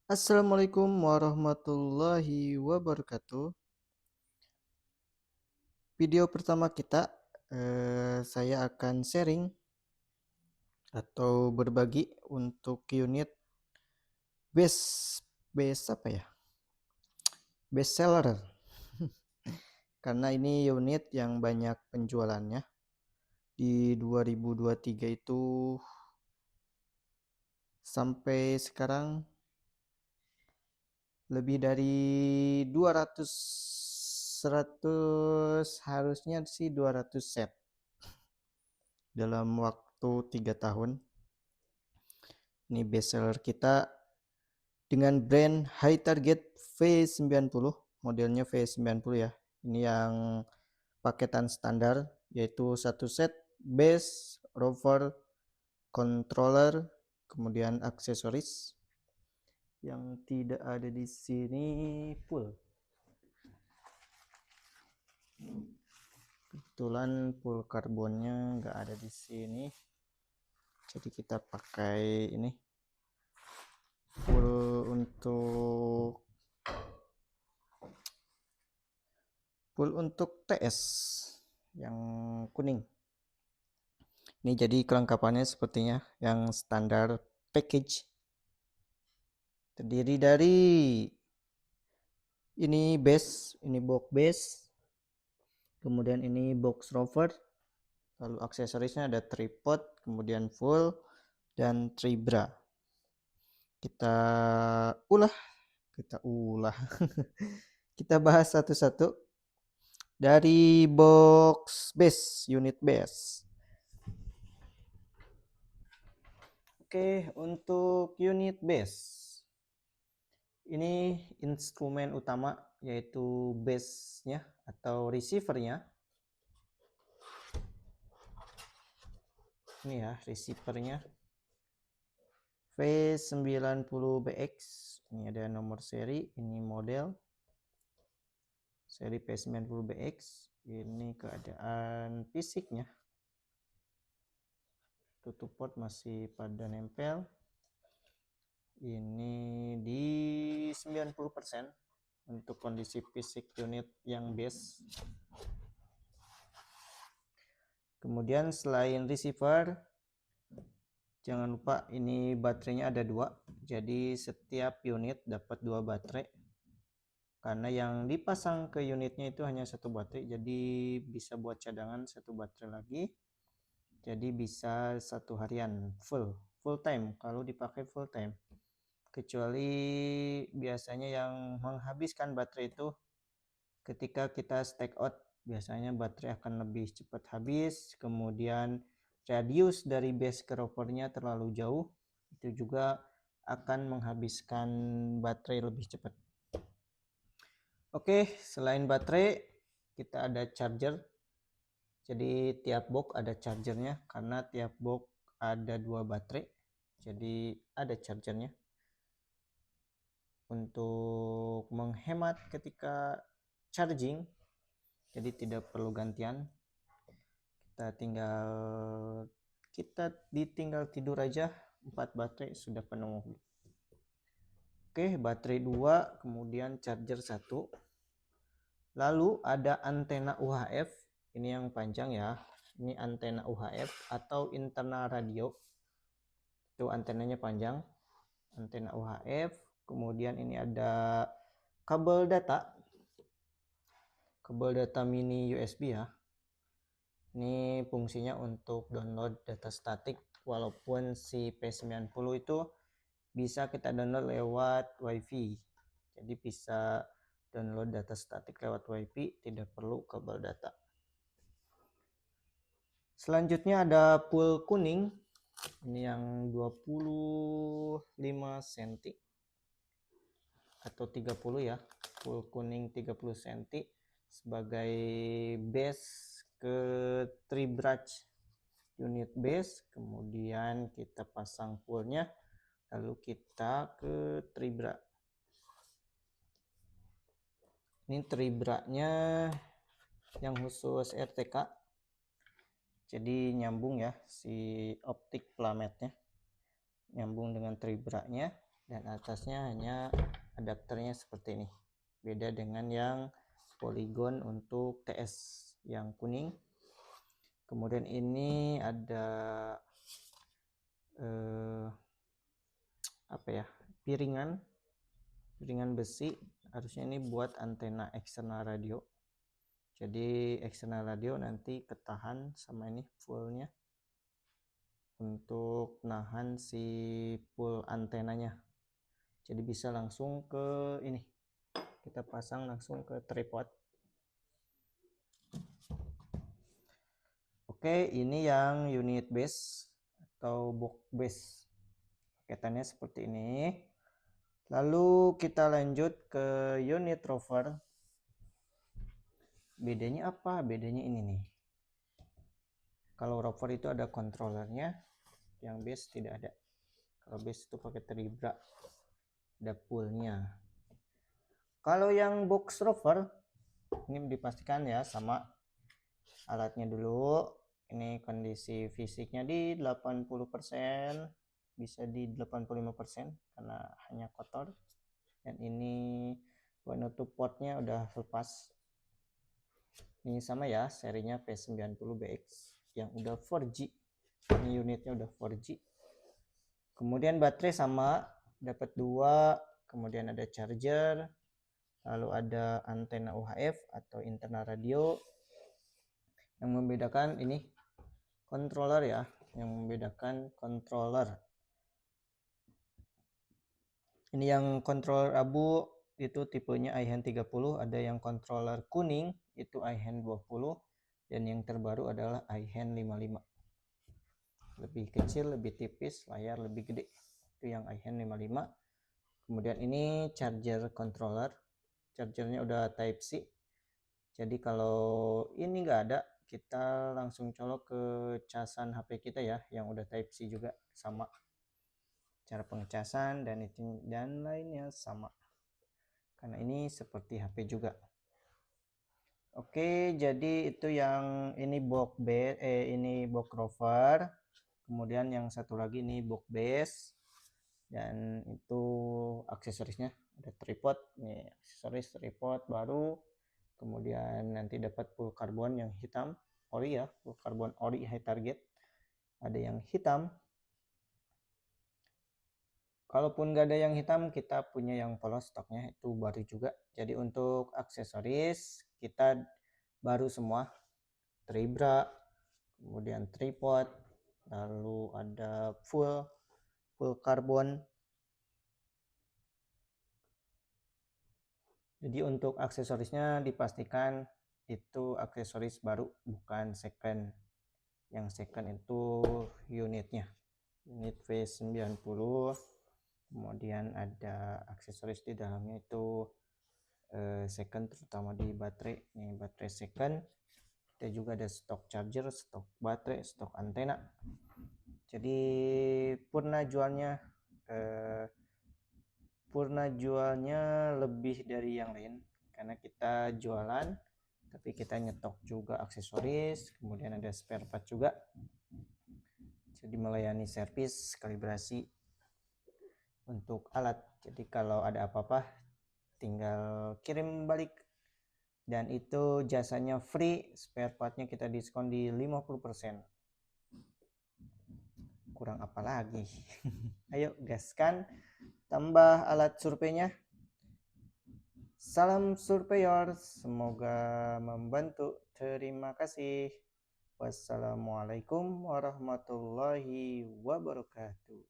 Assalamualaikum warahmatullahi wabarakatuh. Video pertama kita, saya akan sharing atau berbagi untuk unit best best apa ya? Best seller. Karena ini unit yang banyak penjualannya. Di 2023 itu sampai sekarang lebih dari 200 100 harusnya sih 200 set dalam waktu 3 tahun. Ini best seller kita dengan brand High Target V90, modelnya V90 ya. Ini yang paketan standar, yaitu satu set base, rover, controller, kemudian aksesoris. Yang tidak ada di sini full. Kebetulan full karbonnya nggak ada di sini, jadi kita pakai ini full untuk TS yang kuning. Ini jadi kelengkapannya sepertinya yang standar package. Terdiri dari ini base, ini box base, kemudian ini box rover, lalu aksesorisnya ada tripod, kemudian full, dan tribra. Kita ulah, kita bahas satu-satu dari box base, unit base. Oke, untuk unit base ini instrumen utama yaitu base-nya atau receiver-nya. Ini ya receiver-nya V90BX. Ini ada nomor seri, ini model seri V90BX. Ini keadaan fisiknya. Tutup port masih pada nempel. Ini di 90% untuk kondisi fisik unit yang base. Kemudian selain receiver, jangan lupa ini baterainya ada 2. Jadi setiap unit dapat 2 baterai. Karena yang dipasang ke unitnya itu hanya 1 baterai, jadi bisa buat cadangan 1 baterai lagi. Jadi bisa 1 harian full time kalau dipakai full time. Kecuali biasanya yang menghabiskan baterai itu ketika kita stack out, biasanya baterai akan lebih cepat habis. Kemudian radius dari base ke rovernya terlalu jauh, itu juga akan menghabiskan baterai lebih cepat. Oke, selain baterai kita ada charger. Jadi tiap box ada chargernya karena tiap box ada 2 baterai. Jadi ada chargernya untuk menghemat ketika charging. Jadi tidak perlu gantian. Kita ditinggal tidur aja, 4 baterai sudah penuh. Oke, baterai 2, kemudian charger 1. Lalu ada antena UHF, ini yang panjang ya. Ini antena UHF atau internal radio. Itu antenanya panjang, antena UHF. Kemudian ini ada kabel data mini USB ya. Ini fungsinya untuk download data statik, walaupun si P90 itu bisa kita download lewat WiFi. Jadi bisa download data statik lewat WiFi, tidak perlu kabel data. Selanjutnya ada pool kuning. Ini yang 25 cm atau 30 ya. Pool kuning 30 cm sebagai base ke tri-brush unit base. Kemudian kita pasang poolnya, lalu kita ke tribra. Ini tribra-nya yang khusus RTK, jadi nyambung ya si optik plametnya, nyambung dengan tribra-nya dan atasnya hanya adapternya seperti ini. Beda dengan yang Polygon untuk TS yang kuning. Kemudian ini ada piringan besi, harusnya ini buat antena eksternal radio. Jadi eksternal radio nanti ketahan sama ini fullnya untuk nahan si full antenanya. Jadi bisa langsung ke ini, kita pasang langsung ke tripod. Oke, ini yang unit base atau box base. Paketannya seperti ini. Lalu kita lanjut ke unit rover. Bedanya apa? Bedanya ini nih. Kalau rover itu ada controllernya, yang base tidak ada. Kalau base itu pakai Tribra, ada pullnya. Kalau yang box rover, ini dipastikan ya sama alatnya dulu. Ini kondisi fisiknya di 80%, bisa di 85% karena hanya kotor. Dan ini penutup portnya udah lepas. Ini sama ya, serinya P90BX yang udah 4G. Ini unitnya udah 4G. Kemudian baterai sama, dapat 2. Kemudian ada charger, lalu ada antena UHF atau internal radio. Yang membedakan ini controller ya, yang membedakan controller. Ini yang controller abu itu tipenya iHand 30, ada yang controller kuning itu iHand 20, dan yang terbaru adalah iHand 55. Lebih kecil, lebih tipis, layar lebih gede. Itu yang iHand 55. Kemudian ini charger controller. Chargernya udah Type C. Jadi kalau ini nggak ada, kita langsung colok ke casan HP kita ya, yang udah Type C juga sama. Cara pengecasan dan itu dan lainnya sama. Karena ini seperti HP juga. Oke, jadi itu yang ini box base, ini box rover. Kemudian yang satu lagi ini box base. Dan itu aksesorisnya ada tripod, nih aksesoris tripod baru. Kemudian nanti dapat full karbon yang hitam, ori ya, full karbon ori high target. Ada yang hitam. Kalaupun nggak ada yang hitam, kita punya yang polos, stoknya itu baru juga. Jadi untuk aksesoris kita baru semua, Tribra, kemudian tripod, lalu ada full karbon. Jadi untuk aksesorisnya dipastikan itu aksesoris baru, bukan second. Yang second itu unitnya, unit V90. Kemudian ada aksesoris di dalamnya itu second, terutama di baterai. Ini baterai second. Kita juga ada stok charger, stok baterai, stok antena. Jadi purna jualnya lebih dari yang lain karena kita jualan tapi kita nyetok juga aksesoris, kemudian ada spare part juga. Jadi melayani servis, kalibrasi untuk alat. Jadi kalau ada apa-apa tinggal kirim balik, dan itu jasanya free, spare partnya kita diskon di 50%. Kurang apa lagi? Ayo gaskan, tambah alat surveinya. Salam surveyor, semoga membantu. Terima kasih. Wassalamualaikum warahmatullahi wabarakatuh.